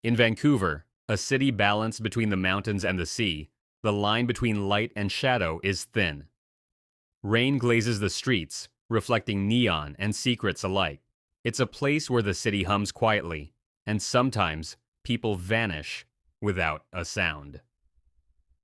In Vancouver, a city balanced between the mountains and the sea, the line between light and shadow is thin. Rain glazes the streets, reflecting neon and secrets alike. It's a place where the city hums quietly, and sometimes people vanish without a sound.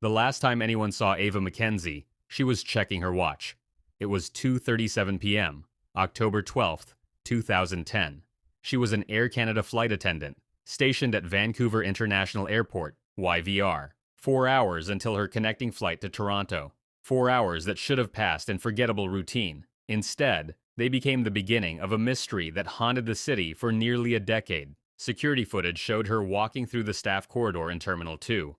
The last time anyone saw Ava McKenzie, she was checking her watch. It was 2:37 p.m., October 12th, 2010. She was an Air Canada flight attendant, stationed at Vancouver International Airport, YVR. 4 hours until her connecting flight to Toronto. 4 hours that should have passed in forgettable routine. Instead, they became the beginning of a mystery that haunted the city for nearly a decade. Security footage showed her walking through the staff corridor in Terminal 2.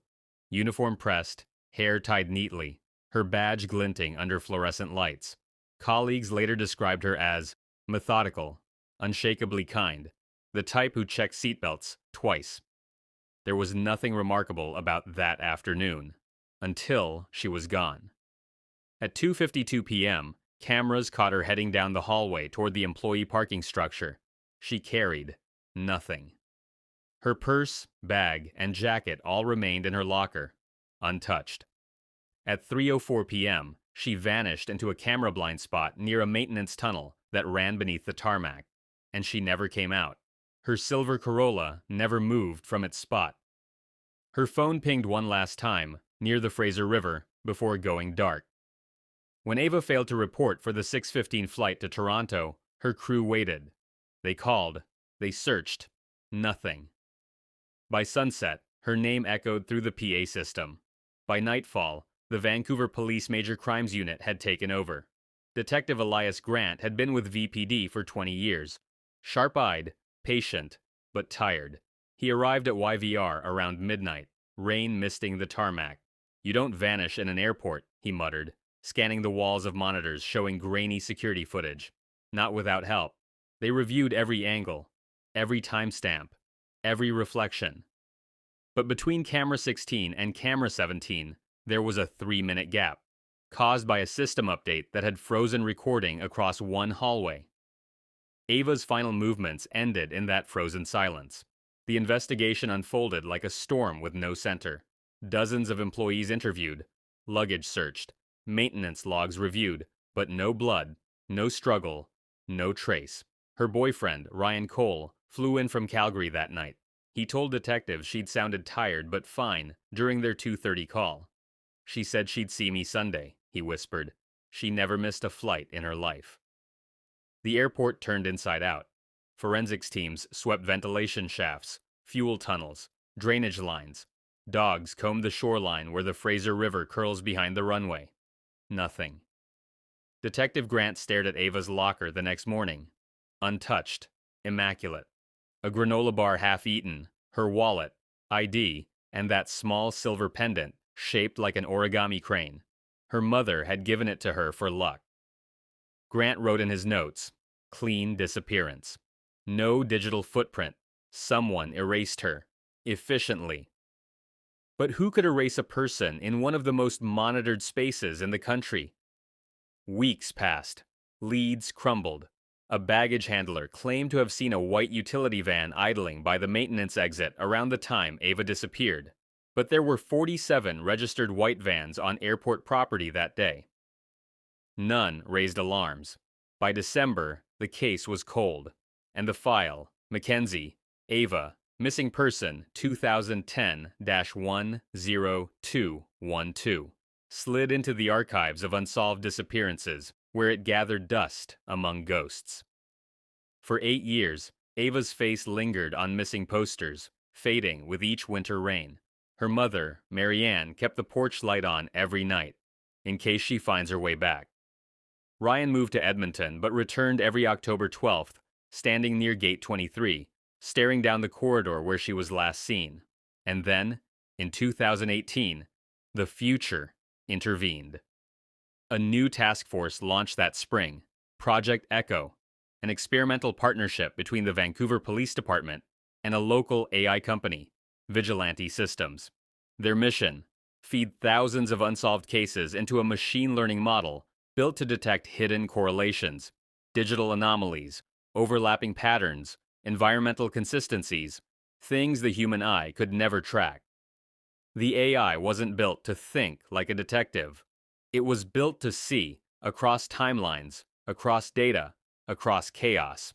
Uniform pressed, hair tied neatly, her badge glinting under fluorescent lights. Colleagues later described her as methodical, unshakably kind, the type who checked seatbelts twice. There was nothing remarkable about that afternoon, until she was gone. At 2:52 p.m., cameras caught her heading down the hallway toward the employee parking structure. She carried nothing. Her purse, bag, and jacket all remained in her locker, untouched. At 3:04 p.m., she vanished into a camera blind spot near a maintenance tunnel that ran beneath the tarmac, and she never came out. Her silver Corolla never moved from its spot. Her phone pinged one last time, near the Fraser River, before going dark. When Ava failed to report for the 6:15 flight to Toronto, her crew waited. They called. They searched. Nothing. By sunset, her name echoed through the PA system. By nightfall, the Vancouver Police Major Crimes Unit had taken over. Detective Elias Grant had been with VPD for 20 years. Sharp-eyed, patient, but tired. He arrived at YVR around midnight, rain misting the tarmac. "You don't vanish in an airport," he muttered, scanning the walls of monitors showing grainy security footage. Not without help. They reviewed every angle, every timestamp, every reflection. But between camera 16 and camera 17, there was a 3-minute gap, caused by a system update that had frozen recording across one hallway. Ava's final movements ended in that frozen silence. The investigation unfolded like a storm with no center. Dozens of employees interviewed, luggage searched, maintenance logs reviewed, but no blood, no struggle, no trace. Her boyfriend, Ryan Cole, flew in from Calgary that night. He told detectives she'd sounded tired but fine during their 2:30 call. "She said she'd see me Sunday," he whispered. "She never missed a flight in her life." The airport turned inside out. Forensics teams swept ventilation shafts, fuel tunnels, drainage lines. Dogs combed the shoreline where the Fraser River curls behind the runway. Nothing. Detective Grant stared at Ava's locker the next morning. Untouched, immaculate. A granola bar half-eaten, her wallet, ID, and that small silver pendant shaped like an origami crane. Her mother had given it to her for luck. Grant wrote in his notes, "Clean disappearance. No digital footprint. Someone erased her. Efficiently." But who could erase a person in one of the most monitored spaces in the country? Weeks passed. Leads crumbled. A baggage handler claimed to have seen a white utility van idling by the maintenance exit around the time Ava disappeared. But there were 47 registered white vans on airport property that day. None raised alarms. By December, the case was cold, and the file, McKenzie, Ava, missing person 2010-10212, slid into the archives of unsolved disappearances, where it gathered dust among ghosts. For 8 years, Ava's face lingered on missing posters, fading with each winter rain. Her mother, Marianne, kept the porch light on every night, in case she finds her way back. Ryan moved to Edmonton, but returned every October 12th, standing near Gate 23, staring down the corridor where she was last seen. And then, in 2018, the future intervened. A new task force launched that spring, Project Echo, an experimental partnership between the Vancouver Police Department and a local AI company, Vigilante Systems. Their mission: feed thousands of unsolved cases into a machine learning model built to detect hidden correlations, digital anomalies, overlapping patterns, environmental consistencies, things the human eye could never track. The AI wasn't built to think like a detective. It was built to see, across timelines, across data, across chaos.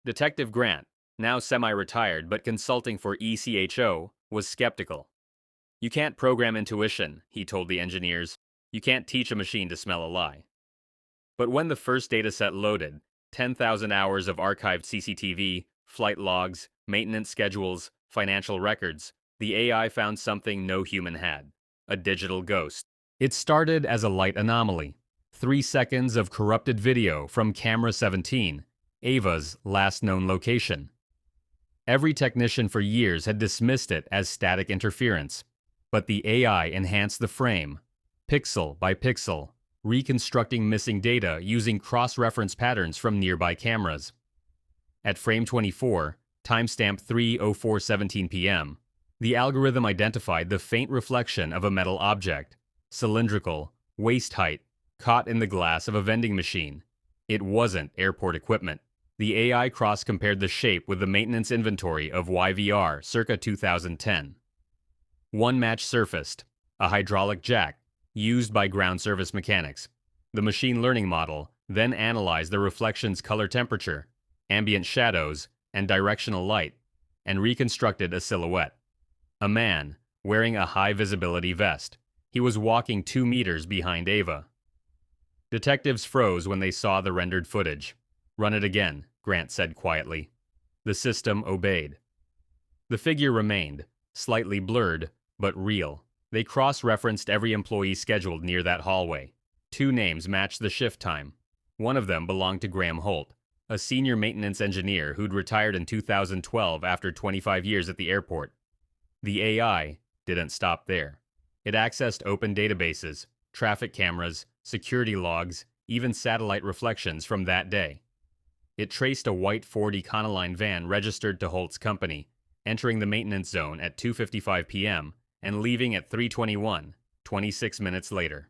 Detective Grant, now semi-retired but consulting for ECHO, was skeptical. "You can't program intuition," he told the engineers. "You can't teach a machine to smell a lie." But when the first dataset loaded, 10,000 hours of archived CCTV, flight logs, maintenance schedules, financial records, the AI found something no human had: a digital ghost. It started as a light anomaly: 3 seconds of corrupted video from camera 17, Ava's last known location. Every technician for years had dismissed it as static interference, but the AI enhanced the frame, pixel by pixel, reconstructing missing data using cross-reference patterns from nearby cameras. At frame 24, timestamp 3:04:17 p.m., the algorithm identified the faint reflection of a metal object, cylindrical, waist height, caught in the glass of a vending machine. It wasn't airport equipment. The AI cross-compared the shape with the maintenance inventory of YVR circa 2010. One match surfaced: a hydraulic jack, used by ground service mechanics. The machine learning model then analyzed the reflection's color temperature, ambient shadows, and directional light, and reconstructed a silhouette. A man, wearing a high-visibility vest. He was walking 2 meters behind Ava. Detectives froze when they saw the rendered footage. "Run it again," Grant said quietly. The system obeyed. The figure remained, slightly blurred, but real. They cross-referenced every employee scheduled near that hallway. 2 names matched the shift time. One of them belonged to Graham Holt, a senior maintenance engineer who'd retired in 2012 after 25 years at the airport. The AI didn't stop there. It accessed open databases, traffic cameras, security logs, even satellite reflections from that day. It traced a white Ford Econoline van registered to Holt's company, entering the maintenance zone at 2:55 p.m. and leaving at 3:21, 26 minutes later.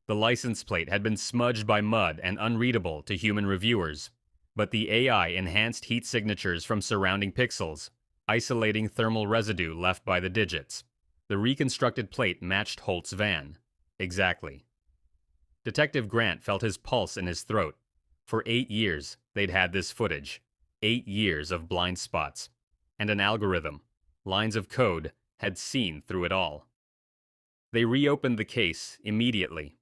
The license plate had been smudged by mud and unreadable to human reviewers, but the AI enhanced heat signatures from surrounding pixels, isolating thermal residue left by the digits. The reconstructed plate matched Holt's van. Exactly. Detective Grant felt his pulse in his throat. For 8 years, they'd had this footage. 8 years of blind spots. And an algorithm, lines of code, had seen through it all. They reopened the case immediately.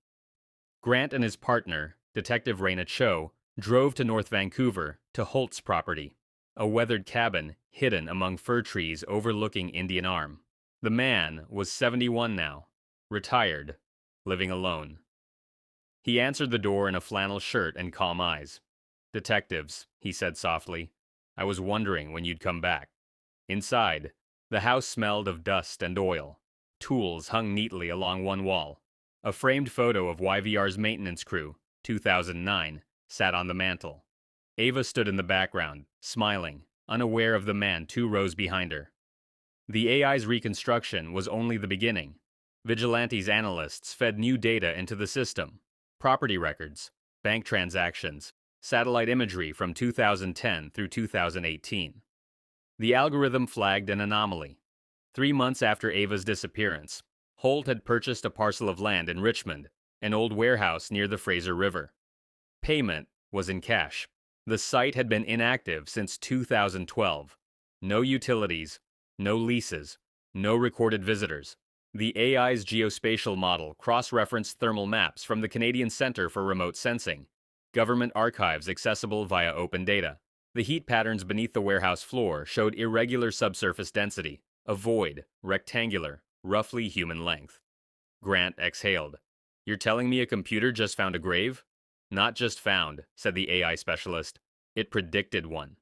Grant and his partner, Detective Raina Cho, drove to North Vancouver to Holt's property, a weathered cabin hidden among fir trees overlooking Indian Arm. The man was 71 now, retired, living alone. He answered the door in a flannel shirt and calm eyes. "Detectives," he said softly. "I was wondering when you'd come back." Inside, the house smelled of dust and oil. Tools hung neatly along one wall. A framed photo of YVR's maintenance crew, 2009, sat on the mantel. Ava stood in the background, smiling, unaware of the man 2 rows behind her. The AI's reconstruction was only the beginning. Vigilantes analysts fed new data into the system: property records, bank transactions, satellite imagery from 2010 through 2018. The algorithm flagged an anomaly. 3 months after Ava's disappearance, Holt had purchased a parcel of land in Richmond, an old warehouse near the Fraser River. Payment was in cash. The site had been inactive since 2012. No utilities, no leases, no recorded visitors. The AI's geospatial model cross-referenced thermal maps from the Canadian Centre for Remote Sensing, government archives accessible via open data. The heat patterns beneath the warehouse floor showed irregular subsurface density, a void, rectangular, roughly human length. Grant exhaled. "You're telling me a computer just found a grave?" "Not just found," said the AI specialist. "It predicted one."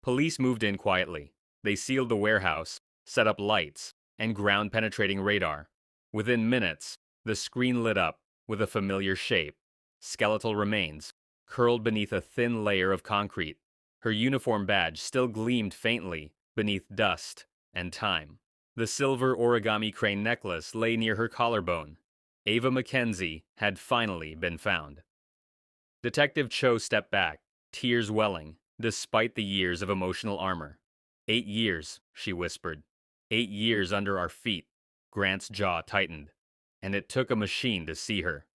Police moved in quietly. They sealed the warehouse, set up lights, and ground-penetrating radar. Within minutes, the screen lit up with a familiar shape: skeletal remains, curled beneath a thin layer of concrete. Her uniform badge still gleamed faintly beneath dust and time. The silver origami crane necklace lay near her collarbone. Ava McKenzie had finally been found. Detective Cho stepped back, tears welling, despite the years of emotional armor. 8 years, she whispered. 8 years under our feet. Grant's jaw tightened. And it took a machine to see her.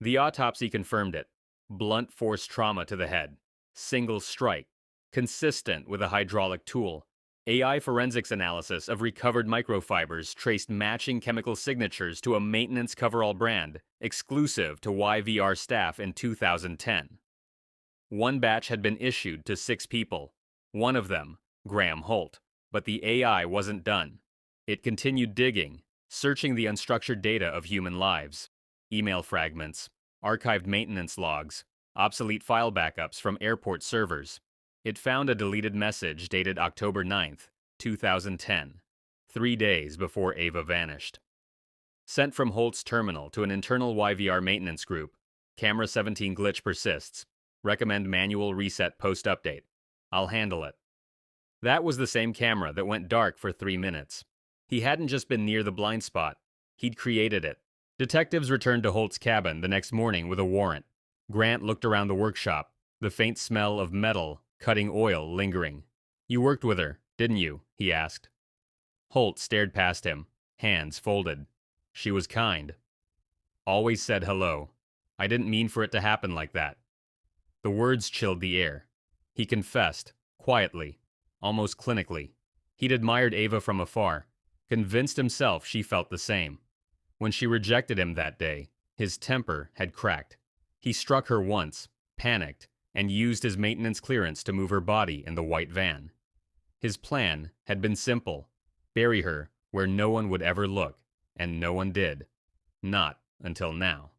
The autopsy confirmed it. Blunt force trauma to the head. Single strike. Consistent with a hydraulic tool. AI forensics analysis of recovered microfibers traced matching chemical signatures to a maintenance coverall brand, exclusive to YVR staff in 2010. One batch had been issued to 6 people. One of them, Graham Holt. But the AI wasn't done. It continued digging, searching the unstructured data of human lives. Email fragments, archived maintenance logs, obsolete file backups from airport servers. It found a deleted message dated October 9th, 2010, 3 days before Ava vanished. Sent from Holt's terminal to an internal YVR maintenance group. Camera 17 glitch persists. Recommend manual reset post-update. I'll handle it. That was the same camera that went dark for 3 minutes. He hadn't just been near the blind spot. He'd created it. Detectives returned to Holt's cabin the next morning with a warrant. Grant looked around the workshop, the faint smell of metal, cutting oil lingering. You worked with her, didn't you? He asked. Holt stared past him, hands folded. She was kind. Always said hello. I didn't mean for it to happen like that. The words chilled the air. He confessed, quietly, almost clinically. He'd admired Ava from afar, convinced himself she felt the same. When she rejected him that day, his temper had cracked. He struck her once, panicked, and used his maintenance clearance to move her body in the white van. His plan had been simple: bury her where no one would ever look, and no one did. Not until now.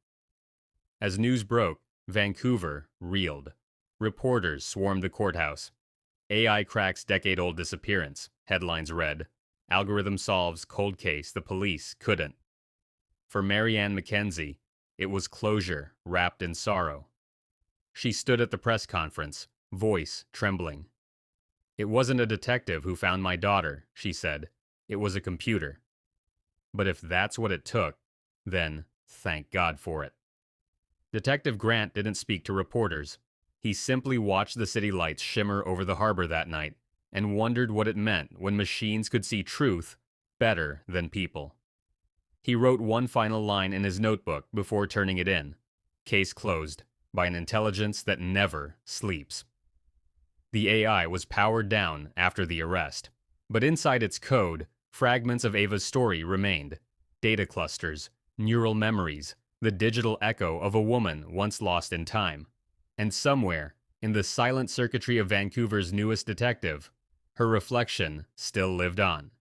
As news broke, Vancouver reeled. Reporters swarmed the courthouse. AI cracks decade-old disappearance, headlines read. Algorithm solves cold case the police couldn't. For Ava McKenzie, it was closure wrapped in sorrow. She stood at the press conference, voice trembling. It wasn't a detective who found my daughter, she said. It was a computer. But if that's what it took, then thank God for it. Detective Grant didn't speak to reporters. He simply watched the city lights shimmer over the harbor that night and wondered what it meant when machines could see truth better than people. He wrote one final line in his notebook before turning it in. Case closed, by an intelligence that never sleeps. The AI was powered down after the arrest, but inside its code, fragments of Ava's story remained. Data clusters, neural memories, the digital echo of a woman once lost in time. And somewhere, in the silent circuitry of Vancouver's newest detective, her reflection still lived on.